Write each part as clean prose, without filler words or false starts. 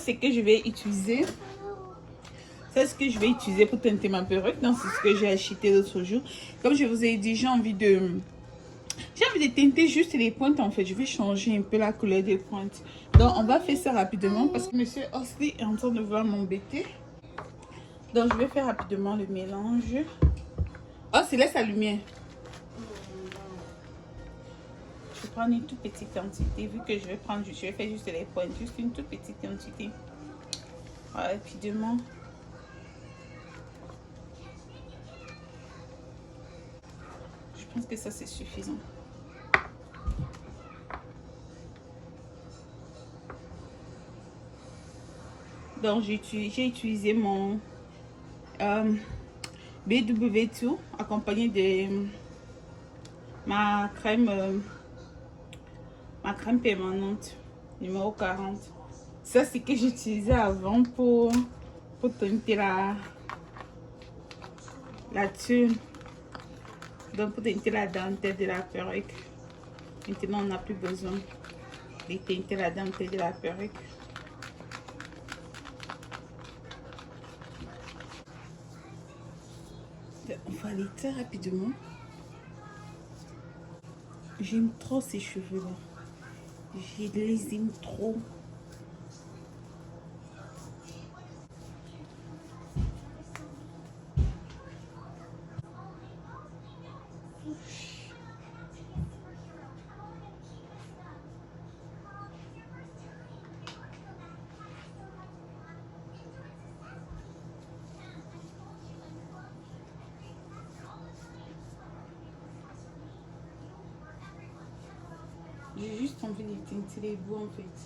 c'est que je vais utiliser. C'est ce que je vais utiliser pour teinter ma perruque. Donc, c'est ce que j'ai acheté l'autre jour. Comme je vous ai dit, j'ai envie de teinter juste les pointes en fait. Je vais changer un peu la couleur des pointes. Donc, on va faire ça rapidement parce que Monsieur Osley est en train de vouloir m'embêter. Donc, je vais faire rapidement le mélange. Oh, c'est laisse la lumière. Je vais prendre une toute petite quantité. Vu que je vais faire juste les pointes. Juste une toute petite quantité. Rapidement. Je pense que ça c'est suffisant. Donc j'ai utilisé mon BW2 accompagné de ma crème permanente numéro 40. Ça c'est que j'utilisais avant pour teinter la tulle. Donc pour teinter la dentelle de la perruque. Maintenant on n'a plus besoin de teinter la dentelle de la perruque. On va aller très rapidement. J'aime trop ces cheveux là. Je les aime trop. J'ai juste envie de teinter les bouts en fait.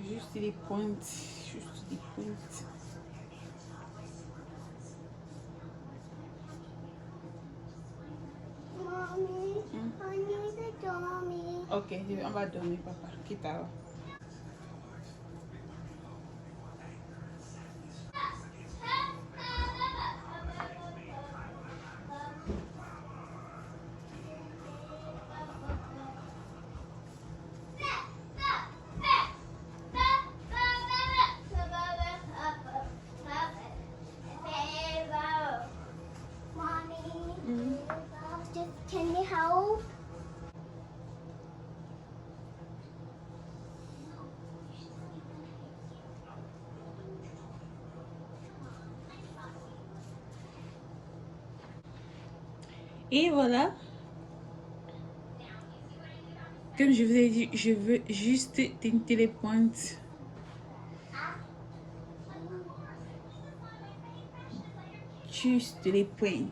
Juste les pointes. Juste les pointes. Mommy, I need a dummy. Ok, on va dormir papa. Quitte alors. Can you help? Et voilà. Comme je vous ai dit, je veux juste teinter les pointes. Juste les pointes.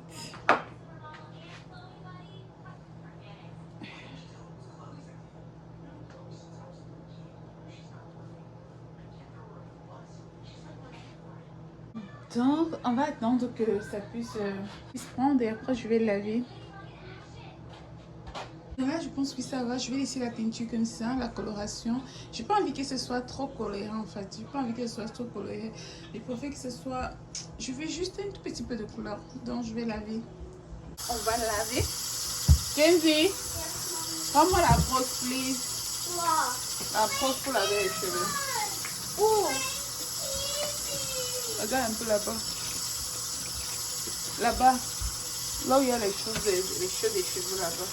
Donc, on va attendre que ça puisse prendre et après je vais laver. Là, je pense que ça va. Je vais laisser la teinture comme ça, la coloration. J'ai pas envie que ce soit trop coloré en fait. J'ai pas envie que ce soit trop coloré. Je préfère que ce soit. Je veux juste un tout petit peu de couleur. Donc, je vais laver. On va laver. Kenzie, prends-moi la brosse, please. Wow. La brosse pour laver les cheveux. Oh. Regarde un peu là-bas. Là-bas. Là où il y a les choses des cheveux là-bas.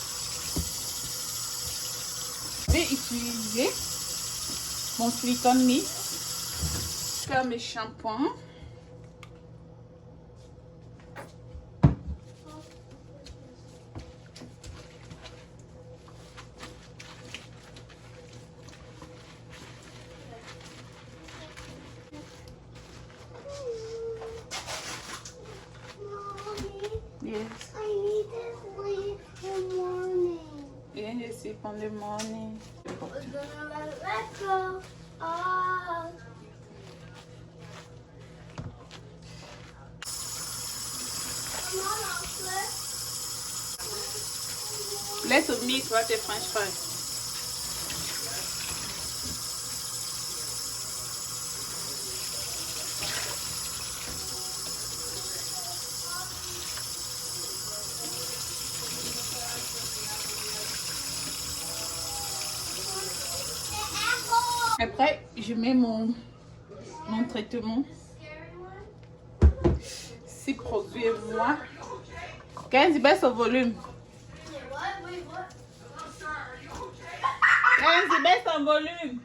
Je vais utiliser mon silicone mix. Faire mes shampoings. Yes. I need to sleep in the morning. Yeah, you sleep on the morning. We're gonna let go. Oh. Come on, Oscar. Let's meet what a French fries. Après, je mets mon mon traitement. 6 produits et moi. 15, baisse au volume. 15, baisse en volume.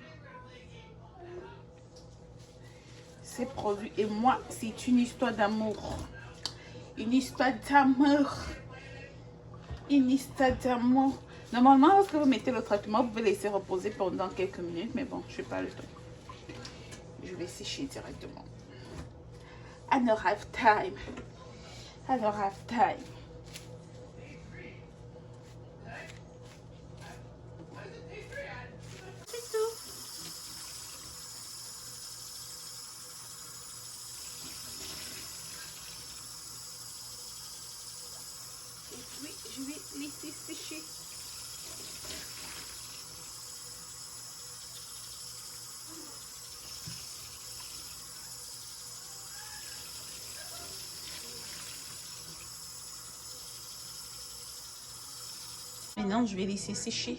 Ces produits et moi, c'est une histoire d'amour. Une histoire d'amour. Une histoire d'amour. Normalement, lorsque vous mettez le traitement, vous pouvez laisser reposer pendant quelques minutes. Mais bon, je n'ai pas le temps. Je vais sécher directement. I don't have time. I don't have time. C'est tout. Et puis, je vais laisser sécher. Maintenant, je vais laisser sécher.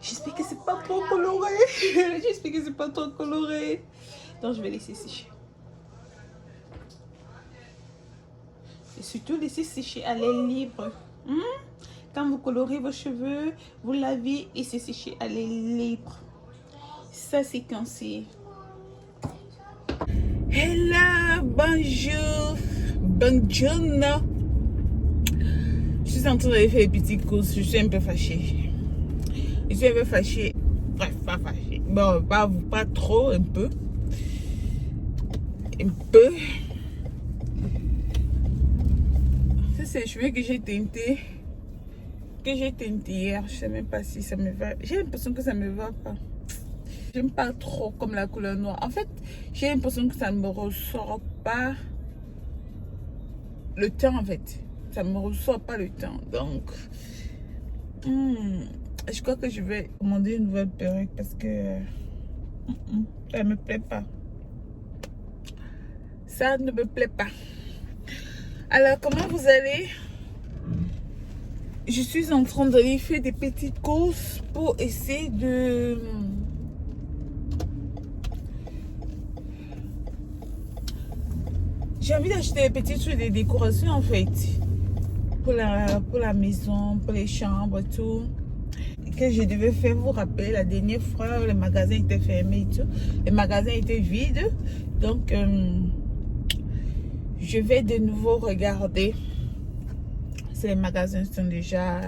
J'espère que c'est pas trop coloré. J'espère que c'est pas trop coloré. Donc, je vais laisser sécher. Et surtout, laisser sécher à l'air libre. Quand vous colorez vos cheveux, vous lavez et c'est séché à l'air libre. Ça, c'est conseillé. Hello, bonjour. Bonjour. Je suis en train de faire des petites courses. Je suis un peu fâchée. Je suis un peu fâchée. Bref, pas fâchée. Bon, pas trop, un peu. Un peu. Ça, c'est les cheveux que j'ai teintés. Hier. Je sais même pas si ça me va. J'ai l'impression que ça me va pas. J'aime pas trop comme la couleur noire. En fait, j'ai l'impression que ça ne me ressort pas le teint, en fait. Ça me ressort pas le teint. Donc, je crois que je vais commander une nouvelle perruque parce que ça me plaît pas. Ça ne me plaît pas. Alors, comment vous allez? Je suis en train d'aller faire des petites courses pour essayer de... J'ai envie d'acheter des petits trucs de décoration, en fait. Pour la maison, pour les chambres et tout. Que je devais faire, vous rappelez, la dernière fois, les magasins étaient fermés et tout. Les magasins étaient vides. Donc, je vais de nouveau regarder si les magasins sont déjà...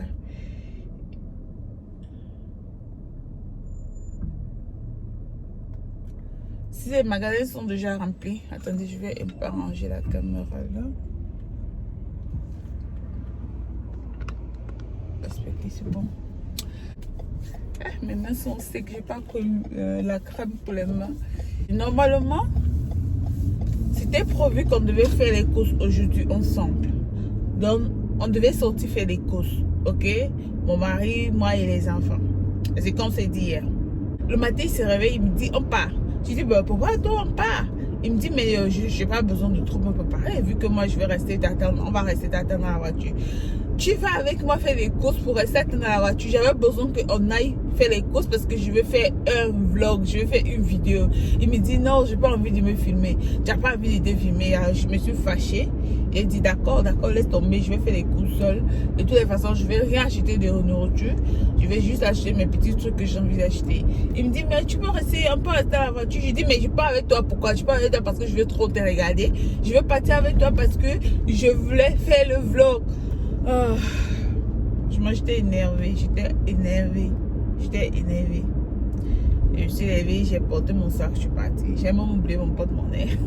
Si les magasins sont déjà remplis. Attendez, je vais un peu arranger la caméra là. J'espère que c'est bon. Mes mains sont secs, j'ai pas connu la crème pour les mains. Normalement, c'était prévu qu'on devait faire les courses aujourd'hui ensemble. Donc, on devait sortir faire les courses, ok? Mon mari, moi et les enfants. C'est comme c'est dit hier. Le matin, il se réveille, il me dit, on part. Je dis, bah, pourquoi toi on part? Il me dit, mais je n'ai pas besoin de trop me préparer, vu que moi je vais rester t'attendre, on va rester t'attendre dans la voiture. Tu vas avec moi faire les courses pour rester attendre dans la voiture. J'avais besoin qu'on aille faire les courses parce que je vais faire un vlog, je vais faire une vidéo. Il me dit, non, j'ai pas envie de me filmer. Tu n'as pas envie de te filmer. Alors, je me suis fâchée. Il dit, d'accord, laisse tomber, je vais faire les courses seule. De toutes les façons, je vais rien acheter de nourriture. Je vais juste acheter mes petits trucs que j'ai envie d'acheter. Il me dit, mais tu peux rester un peu dans la voiture. Je dis, mais je pars avec toi. Pourquoi? Je pars avec toi parce que je veux trop te regarder. Je veux partir avec toi parce que je voulais faire le vlog. Oh, j'étais énervée. Je me suis levée, j'ai porté mon sac, je suis partie. J'ai même oublié mon porte-monnaie.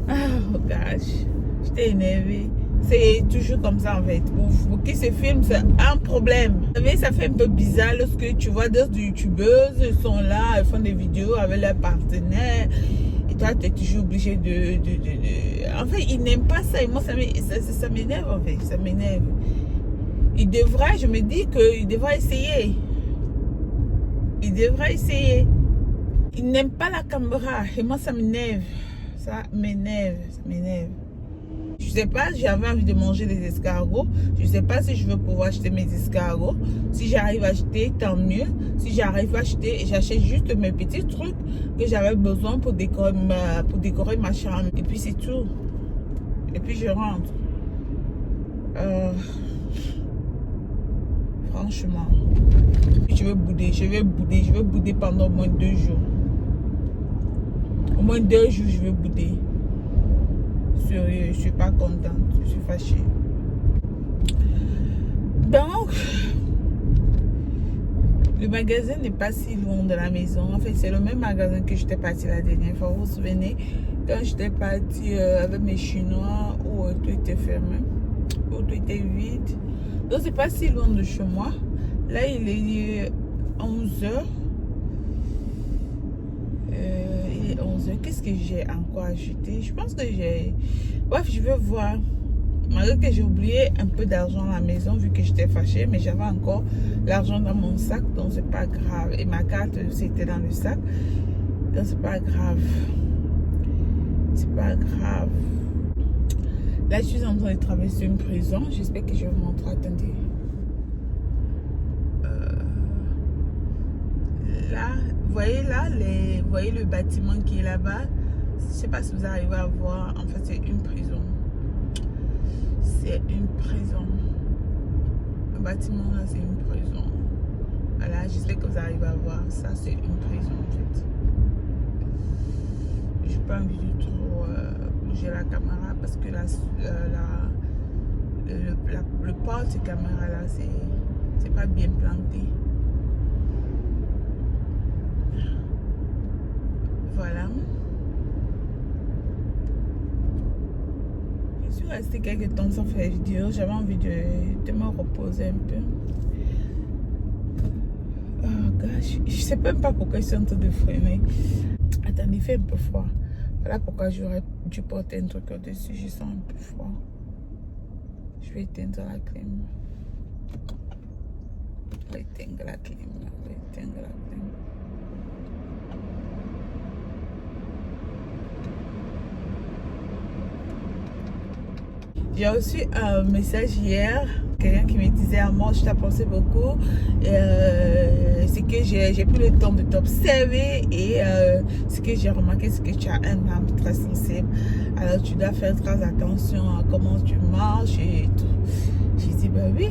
Oh gosh, j'étais énervée. C'est toujours comme ça en fait. Pour qui se filme, c'est un problème. Vous savez, ça fait un peu bizarre lorsque tu vois d'autres youtubeuses, elles sont là, elles font des vidéos avec leurs partenaires. Et toi, tu es toujours obligé de... En fait, ils n'aiment pas ça. Et moi, ça m'énerve en fait. Ça m'énerve. Il devrait, je me dis qu'il devrait essayer. Il devrait essayer. Il n'aime pas la caméra. Et moi, ça m'énerve. Ça m'énerve. Je sais pas, j'avais envie de manger des escargots. Je sais pas si je veux pouvoir acheter mes escargots. Si j'arrive à acheter, tant mieux. Si j'arrive à acheter, j'achète juste mes petits trucs que j'avais besoin pour décorer ma chambre. Et puis c'est tout. Et puis je rentre. Franchement, je vais bouder pendant au moins 2 jours. Au moins 2 jours, je vais bouder. Sérieux, je suis pas contente, je suis fâchée. Donc, le magasin n'est pas si loin de la maison. En fait, c'est le même magasin que j'étais partie la dernière fois. Vous vous souvenez, quand j'étais partie avec mes Chinois, où tout était fermé, où tout était vide. Donc, c'est pas si loin de chez moi. Là, il est 11h. Il est 11h. Qu'est-ce que j'ai encore acheté? Je pense que j'ai... Bref, je vais voir. Malgré que j'ai oublié un peu d'argent à la maison, vu que j'étais fâchée, mais j'avais encore l'argent dans mon sac, donc c'est pas grave. Et ma carte, c'était dans le sac. Donc, c'est pas grave. C'est pas grave. Là, je suis en train de traverser une prison. J'espère que je vais vous montrer. Attendez. Là, vous voyez le bâtiment qui est là-bas. Je sais pas si vous arrivez à voir. En fait, c'est une prison. C'est une prison. Le bâtiment là, c'est une prison. Voilà, j'espère que vous arrivez à voir. Ça, c'est une prison en fait. J'ai pas envie de trop bouger la caméra parce que le porte caméra là, c'est pas bien planté. Voilà. Je suis restée quelques temps sans faire vidéo. J'avais envie de me reposer un peu. Oh gosh. Je sais même pas pourquoi je suis en train de freiner. Attendez, il fait un peu froid. Voilà pourquoi j'aurais dû porter un truc au-dessus. Je sens un peu froid. Je vais éteindre la clim. Je vais éteindre la clim. Je vais éteindre la clim. J'ai reçu un message hier, quelqu'un qui me disait « Moi, je t'apprécie beaucoup. C'est que j'ai pris le temps de t'observer et ce que j'ai remarqué, c'est que tu as un âme très sensible. Alors, tu dois faire très attention à comment tu marches et tout. » J'ai dit « Ben oui. »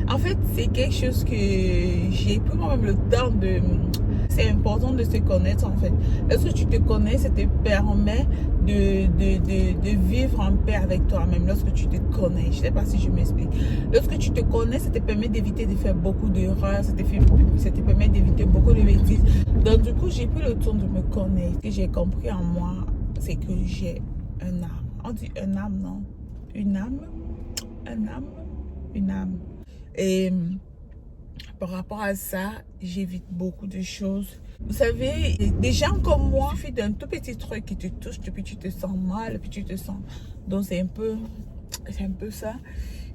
En fait, c'est quelque chose que j'ai pris moi-même le temps de... C'est important de se connaître en fait. Lorsque tu te connais, ça te permet de vivre en paix avec toi-même. Lorsque tu te connais, je ne sais pas si je m'explique. Lorsque tu te connais, ça te permet d'éviter de faire beaucoup d'erreurs. Ça te permet d'éviter beaucoup de bêtises. Donc du coup, j'ai pris le temps de me connaître. Ce que j'ai compris en moi, c'est que j'ai un âme. On dit un âme, non? Une âme? Un âme? Une âme. Et... par rapport à ça, j'évite beaucoup de choses. Vous savez, des gens comme moi, il suffit d'un tout petit truc qui te touche, puis tu te sens mal, puis tu te sens... Donc c'est un peu ça.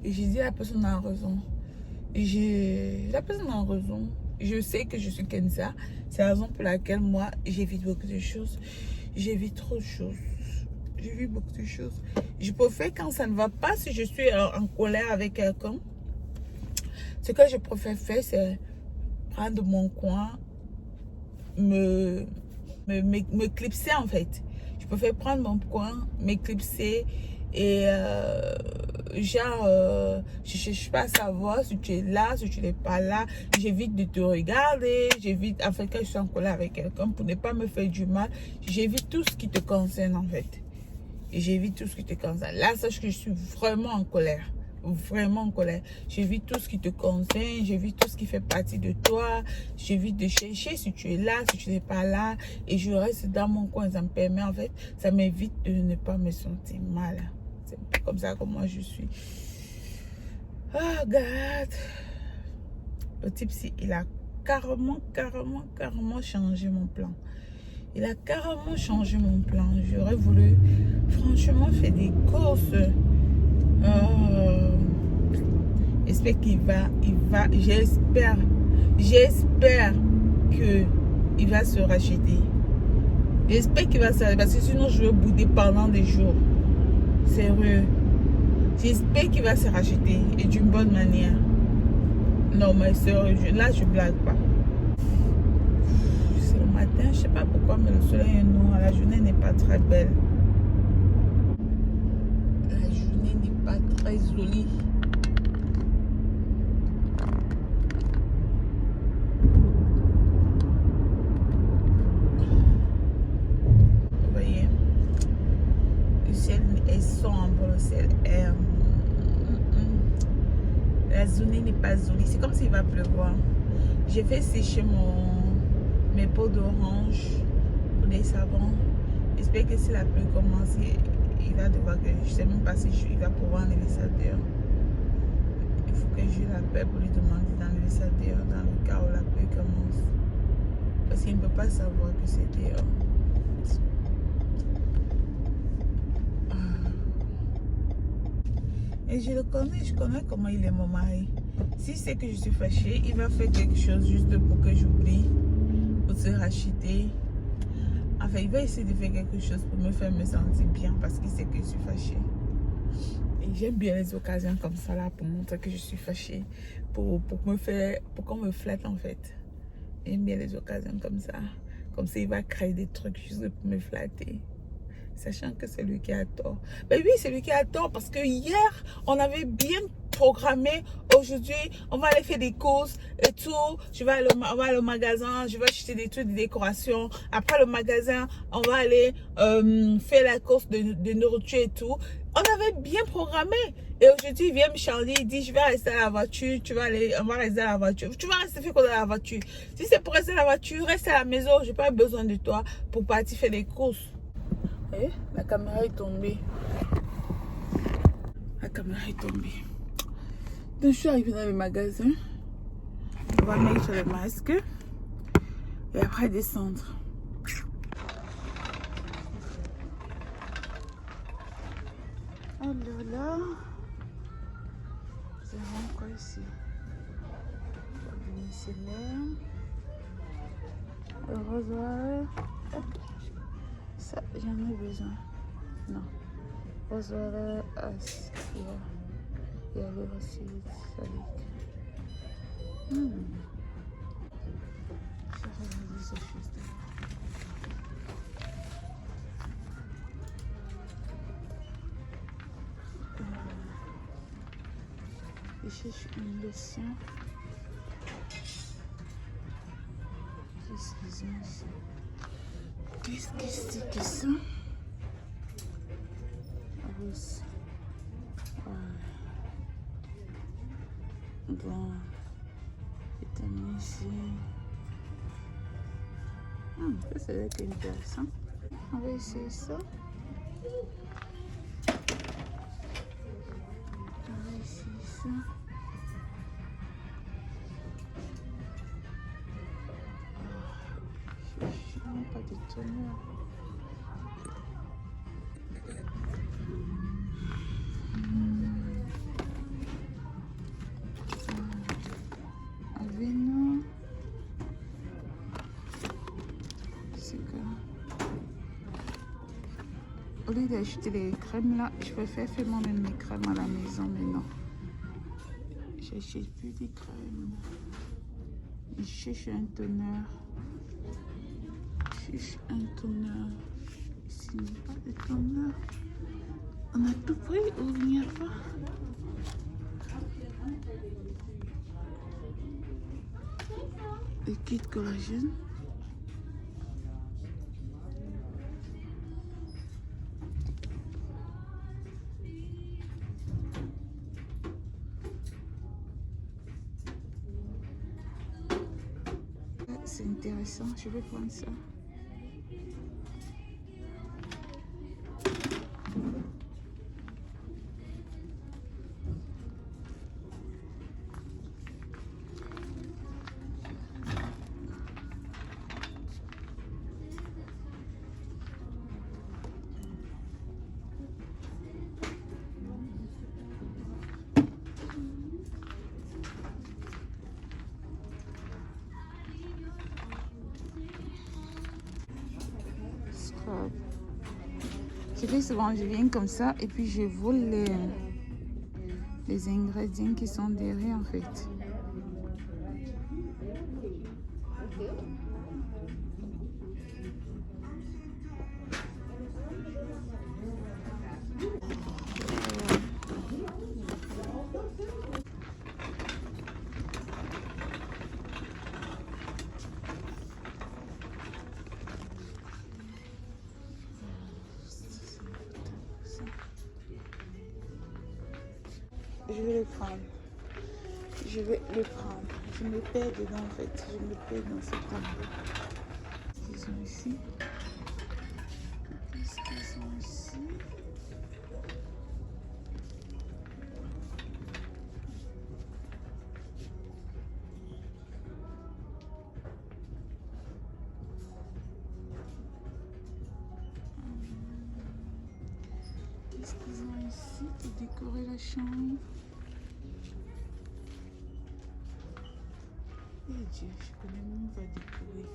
Et j'ai dit, la personne a raison. La personne a raison. Je sais que je suis comme ça. C'est la raison pour laquelle moi, j'évite beaucoup de choses. J'évite trop de choses. J'évite beaucoup de choses. Je préfère quand ça ne va pas, si je suis en colère avec quelqu'un. Ce que je préfère faire, c'est prendre mon coin, me clipser en fait. Je préfère prendre mon coin, m'éclipser et je cherche pas à savoir si tu es là, si tu n'es pas là. J'évite de te regarder, j'évite, en fait, quand je suis en colère avec quelqu'un, pour ne pas me faire du mal, j'évite tout ce qui te concerne en fait. Et j'évite tout ce qui te concerne. Là, sache que je suis vraiment en colère. Vraiment en colère. J'évite tout ce qui te concerne, j'évite tout ce qui fait partie de toi, j'évite de chercher si tu es là, si tu n'es pas là, et je reste dans mon coin. Ça me permet, en fait, ça m'évite de ne pas me sentir mal. C'est comme ça que moi je suis. Oh God, le type ci, il a carrément changé mon plan. Il a carrément changé mon plan. J'aurais voulu franchement faire des courses. J'espère qu'il va, j'espère qu'il va se racheter. J'espère qu'il va se racheter, parce que sinon je vais bouder pendant des jours. Sérieux. J'espère qu'il va se racheter et d'une bonne manière. Non, ma soeur, là, je blague pas. C'est le matin, je sais pas pourquoi, mais le soleil est noir. La journée n'est pas très belle. La journée n'est pas très jolie. Vous voyez, le ciel est sombre, le ciel est... La journée n'est pas jolie. C'est comme s'il va pleuvoir. J'ai fait sécher mes pots d'orange pour des savons. J'espère que si la pluie commence, il va devoir que... Je ne sais même pas si il va pouvoir enlever ça dehors. Il faut que je l'appelle pour lui demander d'enlever ça dehors dans le cas où la pluie commence. Parce qu'il ne peut pas savoir que c'est dehors. Et je le connais, je connais comment il est mon mari. Si c'est que je suis fâchée, il va faire quelque chose juste pour que j'oublie, pour se racheter. Enfin, il va essayer de faire quelque chose pour me faire me sentir bien parce qu'il sait que je suis fâchée. Et j'aime bien les occasions comme ça là pour montrer que je suis fâchée, pour qu'on me flatte en fait. J'aime bien les occasions comme ça. Comme ça, il va créer des trucs juste pour me flatter. Sachant que c'est lui qui a tort. Ben oui, c'est lui qui a tort parce que hier, on avait bien programmé. Aujourd'hui, on va aller faire des courses et tout. On va aller au magasin, je vais acheter des trucs de décoration. Après le magasin, on va aller faire la course de nourriture et tout. On avait bien programmé. Et aujourd'hui, il vient me charger, il dit, je vais rester à la voiture, on va rester à la voiture. Tu vas rester faire quoi dans la voiture? Si c'est pour rester à la voiture, reste à la maison. Je n'ai pas besoin de toi pour partir faire des courses. Et la caméra est tombée. La caméra est tombée. Donc je suis arrivée dans le magasin. On va mettre le masque. Et après descendre. Oh là là. C'est vraiment quoi ici? C'est là. Le rasoir. Ça, j'en ai besoin. Non. Rasoir, il y a le recette salique. Je vais regarder ces choses-là. Je cherche une lotion. Qu'est-ce qu'ils ont ici? Qu'est-ce que c'est que ça? Rose. Bon. Vitamine C. Ça, ça doit être intéressant. On va essayer ça. On va essayer ça. Je n'ai pas de toner. Aveno. C'est que au lieu d'acheter les crèmes là, je préfère faire moi-même mes crèmes à la maison, mais non. J'achète plus des crèmes. Je cherche un toner. Je cherche un toner. S'il n'y a pas de toner, on a tout pris ou il n'y a pas? Le kit collagène. C'est intéressant, je vais prendre ça. Je fais souvent, je viens comme ça et puis je vole les ingrédients qui sont derrière en fait. Je vais le prendre. Je vais le prendre. Je me perds dedans en fait. Je me perds dans ce tableau. Qu'est-ce qu'ils ont ici? Qu'est-ce qu'ils ont ici? Qu'est-ce qu'ils ont ici pour décorer la chambre? Eh Dieu, je connais même pas décorer.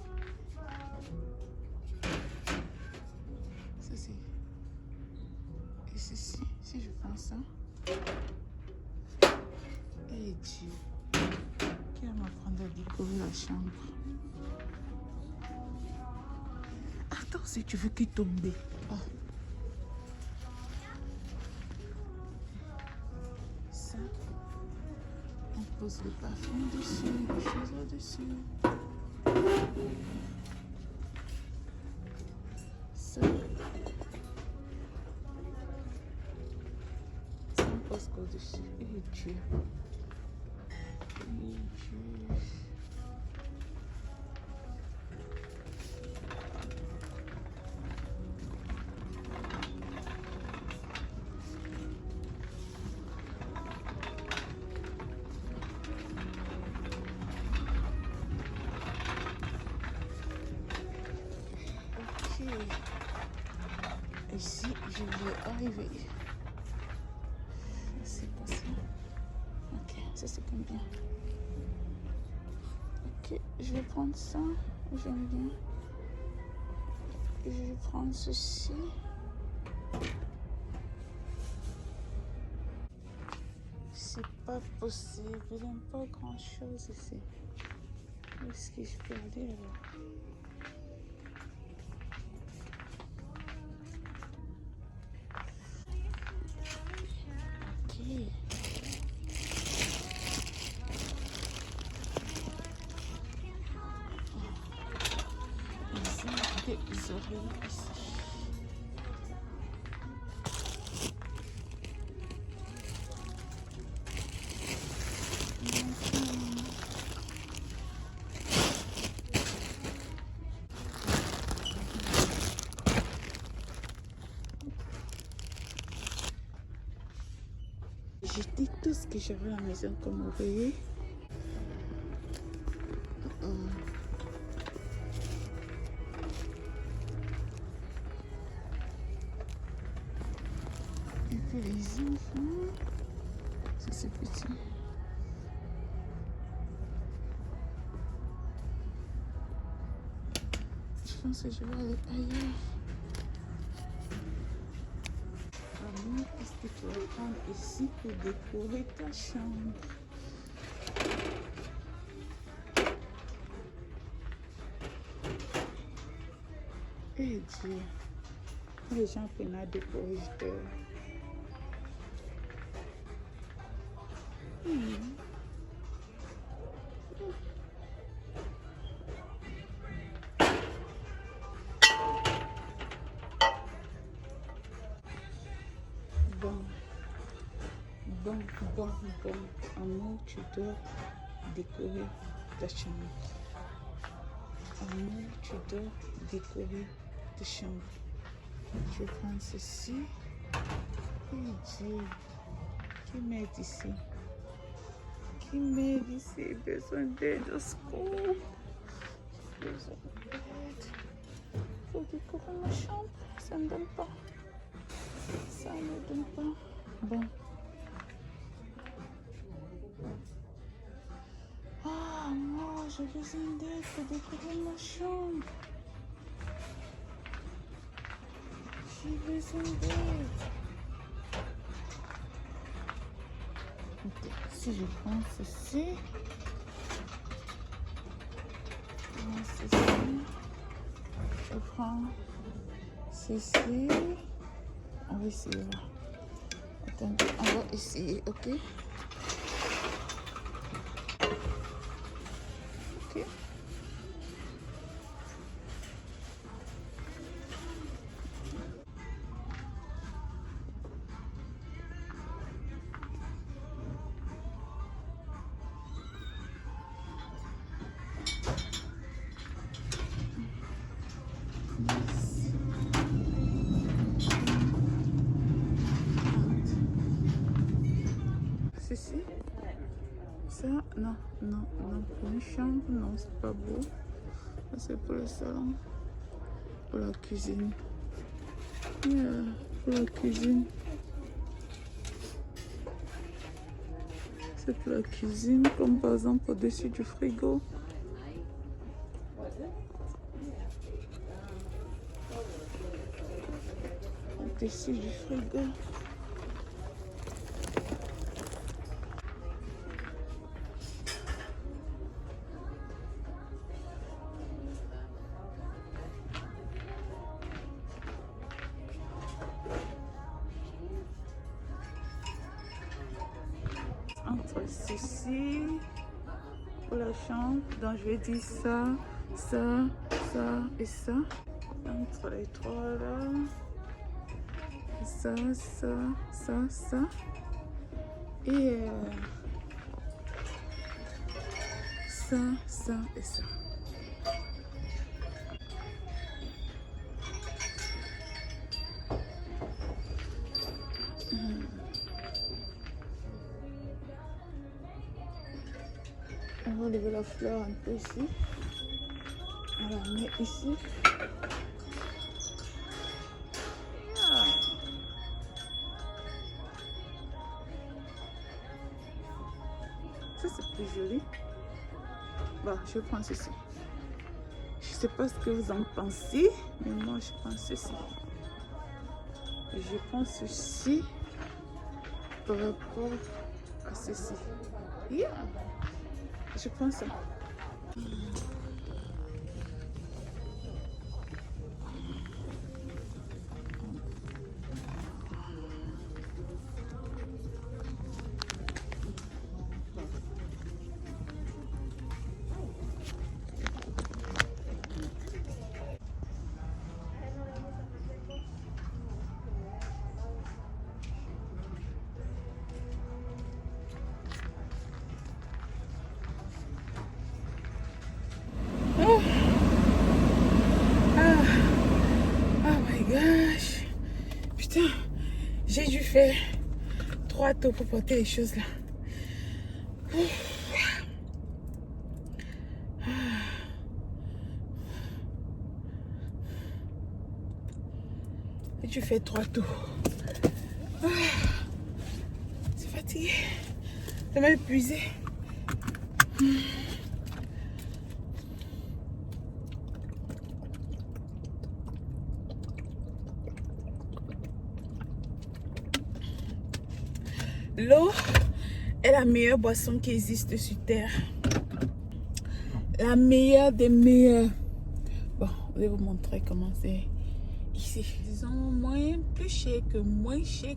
Ça c'est... Et ceci, si je prends ça... Eh Dieu, qui va m'apprendre à décorer la chambre? Attends, si tu veux qu'il tombe. Oh. Ça, on pose le parfum dessus, les choses là-dessus. Ça, on pose quoi-dessus? Eh Dieu. Eh Dieu. Ici, je vais arriver. C'est pas ça. Ok, ça c'est combien? Ok, je vais prendre ça. J'aime bien. Je vais prendre ceci. C'est pas possible. Il n'y a pas grand chose ici. Où est-ce que je peux aller alors? Des oreilles ici. J'ai dit tout ce que j'avais à la maison comme oreiller. Et puis les enfants, ça c'est petit. Je pense que je vais aller ailleurs. Maman, qu'est-ce que tu vas prendre ici pour décorer ta chambre? Eh Dieu, les gens prennent à décorer. Bon, amour, tu dois décorer ta chambre. Amour, tu dois décorer ta chambre. Je vais prendre ceci. Oh Dieu, qui m'aide ici? Qui m'aide ici? Besoin d'aide au secours. Besoin d'aide. Faut décorer ma chambre. Ça ne donne pas. Ça ne donne pas. Bon. Ah, moi, j'ai besoin d'aide pour décorer ma chambre. J'ai besoin d'aide. Ici, je prends ceci. Ceci. Je prends ceci. On va essayer. Attendez, on va essayer, ok? Ok. Ceci, ça, non, pour une chambre, non, c'est pas beau. C'est pour le salon, pour la cuisine. Yeah, pour la cuisine. C'est pour la cuisine, comme par exemple au-dessus du frigo. Au-dessus du frigo. Entre ceci pour la chambre, donc je vais dire ça, ça, ça et ça. Entre les trois là, ça, ça, ça, ça. Et ça, ça et ça. On va lever la fleur un peu ici. On la met ici. Ah. Ça c'est plus joli. Bon, je prends ceci. Je sais pas ce que vous en pensez, mais moi je prends ceci. Je prends ceci par rapport à ceci. Yeah. Je prends ça. Putain, j'ai dû faire 3 tours pour porter les choses là. J'ai dû faire 3 tours. C'est fatigué. Ça m'a épuisé. L'eau est la meilleure boisson qui existe sur Terre. La meilleure des meilleures. Bon, je vais vous montrer comment c'est ici. Disons plus cher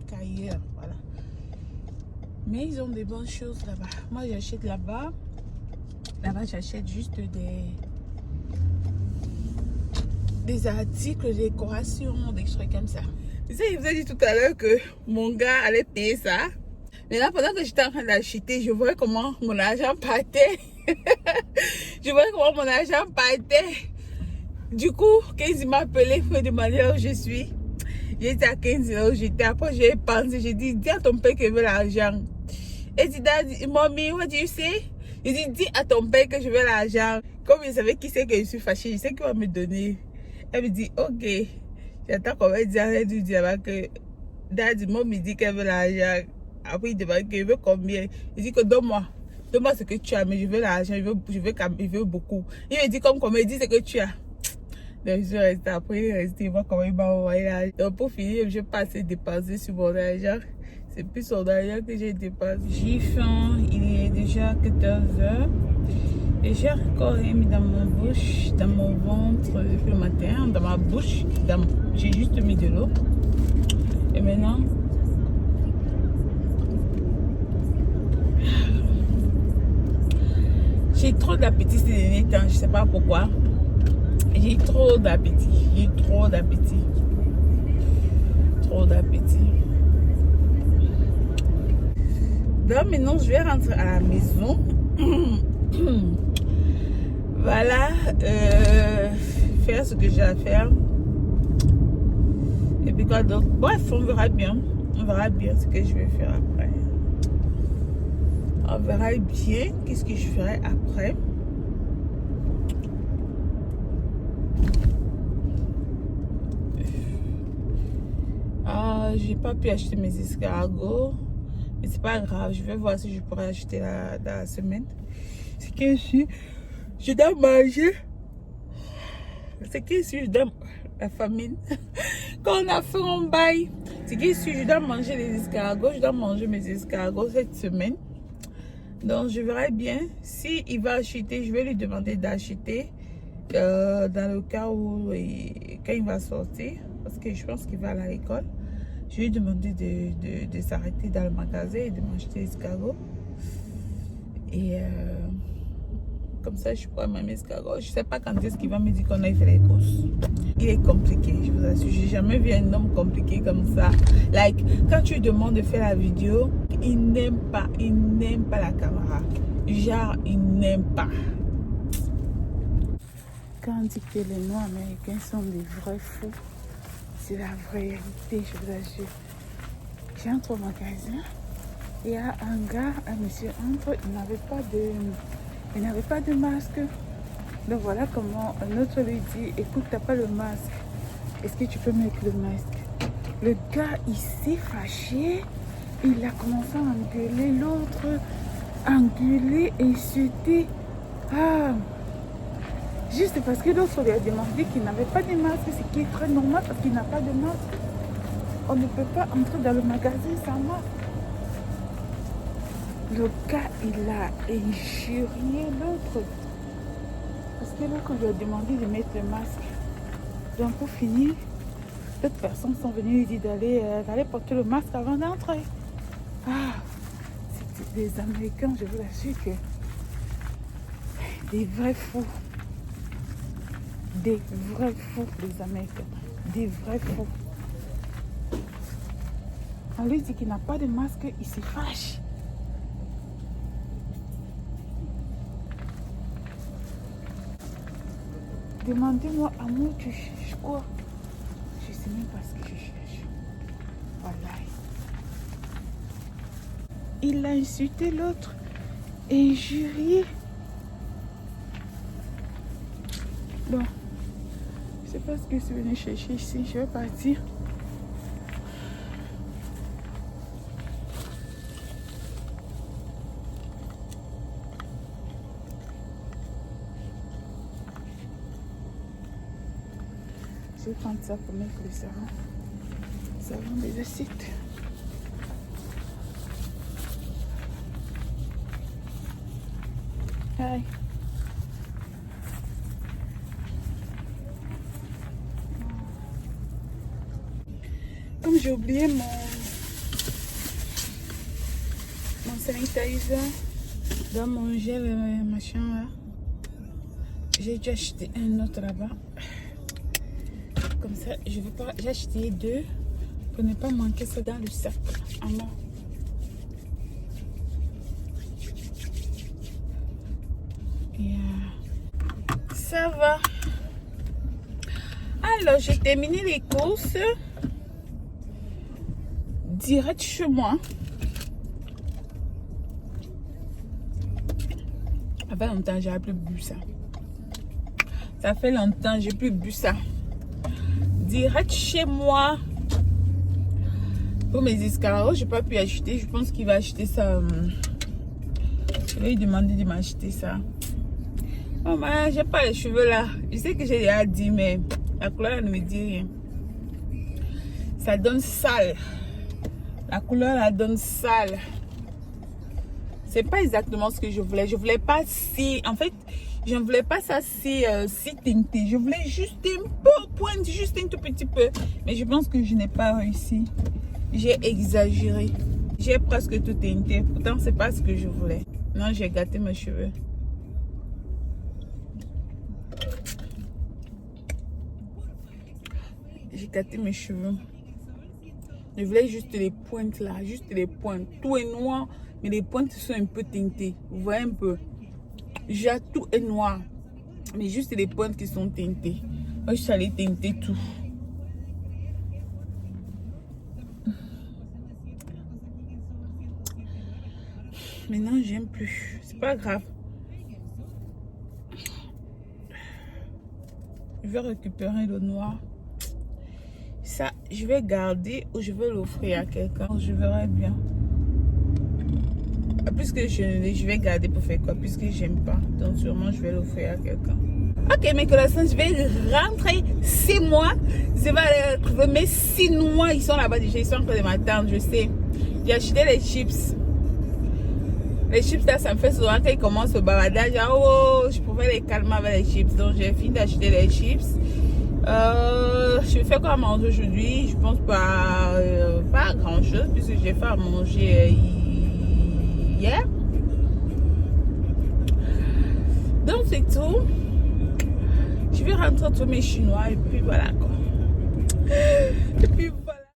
qu'ailleurs. Voilà. Mais ils ont des bonnes choses là-bas. Moi, j'achète là-bas. Là-bas, j'achète juste des articles de décoration, des trucs comme ça. Tu sais, je vous ai dit tout à l'heure que mon gars allait payer ça. Mais là, pendant que j'étais en train d'acheter, je voyais comment mon argent partait. Je voyais comment mon argent partait. Du coup, quand il m'a appelé pour me demander où je suis, j'étais à 15 là où j'étais. Après, j'ai pensé, j'ai dit, dis à ton père que je veux l'argent. Et il dit, mommy, what do you say? Il dit, dis à ton père que je veux l'argent. Comme il savait qui c'est que je suis fâchée, je sais qu'il va me donner. Elle me dit, ok. J'attends qu'on va dire, elle dit que daddy, mommy dit qu'elle veut l'argent. Après, il demande qu'il veut combien. Il dit que donne-moi ce que tu as, mais je veux l'argent, je veux beaucoup. Il me dit comme combien, il dit ce que tu as. Donc, je suis restée. Après, il est resté, il voit comment il m'a envoyé l'argent. Donc, pour finir, je passe dépenser sur mon argent. C'est plus son derrière que j'ai dépassé. J'ai faim, il est déjà 14h. Et j'ai encore mis dans ma bouche, dans mon ventre depuis le matin, dans ma bouche. J'ai juste mis de l'eau. Et maintenant, j'ai trop d'appétit ces derniers temps, je sais pas pourquoi. J'ai trop d'appétit, trop d'appétit. Donc maintenant, je vais rentrer à la maison. Voilà, faire ce que j'ai à faire. Et puis quoi d'autre? Bref, on verra bien. On verra bien ce que je vais faire après. On verra bien qu'est-ce que je ferai après. J'ai pas pu acheter mes escargots. Mais c'est pas grave. Je vais voir si je pourrais acheter dans la semaine. C'est que je dois manger. C'est que si je dois la famine. Quand on a fait un bail. C'est que si je dois manger les escargots, je dois manger mes escargots cette semaine. Donc je verrai bien. Si il va acheter, je vais lui demander d'acheter. Dans le cas où quand il va sortir. Parce que je pense qu'il va à l'école. Je lui ai demandé de s'arrêter dans le magasin et de m'acheter des escargots. Et comme ça, je pourrais m'aimer escargots. Je ne sais pas quand est-ce qu'il va me dire qu'on a fait les courses. Il est compliqué, je vous assure. J'ai jamais vu un homme compliqué comme ça. Like, quand tu lui demandes de faire la vidéo, il n'aime pas la caméra. Genre, il n'aime pas. Quand on dit que les Noirs américains sont des vrais fous, c'est la réalité, je vous assure. J'entre au magasin, il y a un gars, un monsieur entre, il n'avait pas de masque. Donc voilà comment un autre lui dit, écoute, t'as pas le masque, est-ce que tu peux mettre le masque? Le gars, il s'est fâché, il a commencé à engueuler l'autre, engueuler, insulter. Juste parce que l'autre lui a demandé qu'il n'avait pas de masque, ce qui est très normal parce qu'il n'a pas de masque. On ne peut pas entrer dans le magasin sans masque. Le gars, il a injurié l'autre. Parce que l'autre lui a demandé de mettre le masque. Donc pour finir, d'autres personnes sont venues lui dire d'aller porter le masque avant d'entrer. C'était des Américains, je vous assure que des vrais fous. Des vrais fous, les Américains. Des vrais fous. On lui dit qu'il n'a pas de masque, il se fâche. Demandez-moi, amour, tu cherches quoi? Je ne sais même pas ce que je cherche. Voilà. Il a insulté l'autre, injurié. Bon. Je sais pas ce que je suis venue chercher ici. Je vais partir. Je vais prendre ça pour mettre le savon. Savon des acides. Aïe. Comme j'ai oublié mon sanitizer dans mon gel machin là, j'ai dû acheter un autre là-bas. Comme ça, je vais pas. J'ai acheté 2 pour ne pas manquer ça dans le sac. Alors, ça va. Alors, j'ai terminé les courses. Direct chez moi. Ça fait longtemps que j'ai plus bu ça. Ça fait longtemps que j'ai plus bu ça. Direct chez moi. Pour mes escargots, j'ai pas pu acheter. Je pense qu'il va acheter ça. Je vais lui demander de m'acheter ça. Oh, mais j'ai pas les cheveux là. Je sais que j'ai déjà dit, mais la couleur ne me dit rien. Ça donne sale. La couleur la donne sale. C'est pas exactement ce que je voulais. Je voulais pas si... En fait, je ne voulais pas ça si teinté. Je voulais juste un peu pointe, juste un tout petit peu. Mais je pense que je n'ai pas réussi. J'ai exagéré. J'ai presque tout teinté. Pourtant, c'est pas ce que je voulais. Non, j'ai gâté mes cheveux. J'ai gâté mes cheveux. Je voulais juste les pointes là. Juste les pointes. Tout est noir, mais les pointes sont un peu teintées. Vous voyez un peu. J'ai tout est noir. Mais juste les pointes qui sont teintées. Moi, je suis allée teinter tout. Maintenant, j'aime plus. C'est pas grave. Je vais récupérer le noir. Ça, je vais garder ou je vais l'offrir à quelqu'un. Je verrai bien. Puisque je vais garder pour faire quoi? Puisque j'aime pas. Donc, sûrement, je vais l'offrir à quelqu'un. Ok, mes connaissances, je vais rentrer 6 mois. Je vais aller retrouver mes 6 mois. Ils sont là-bas déjà. Ils sont en train de m'attendre, je sais. J'ai acheté les chips. Les chips là, ça me fait souvent quand ils commencent le bavardage. Oh, je pouvais les calmer avec les chips. Donc j'ai fini d'acheter les chips. Je vais faire quoi à manger aujourd'hui? Je pense pas grand chose puisque j'ai fait à manger hier. Donc c'est tout. Je vais rentrer tous mes chinois et puis voilà quoi. Et puis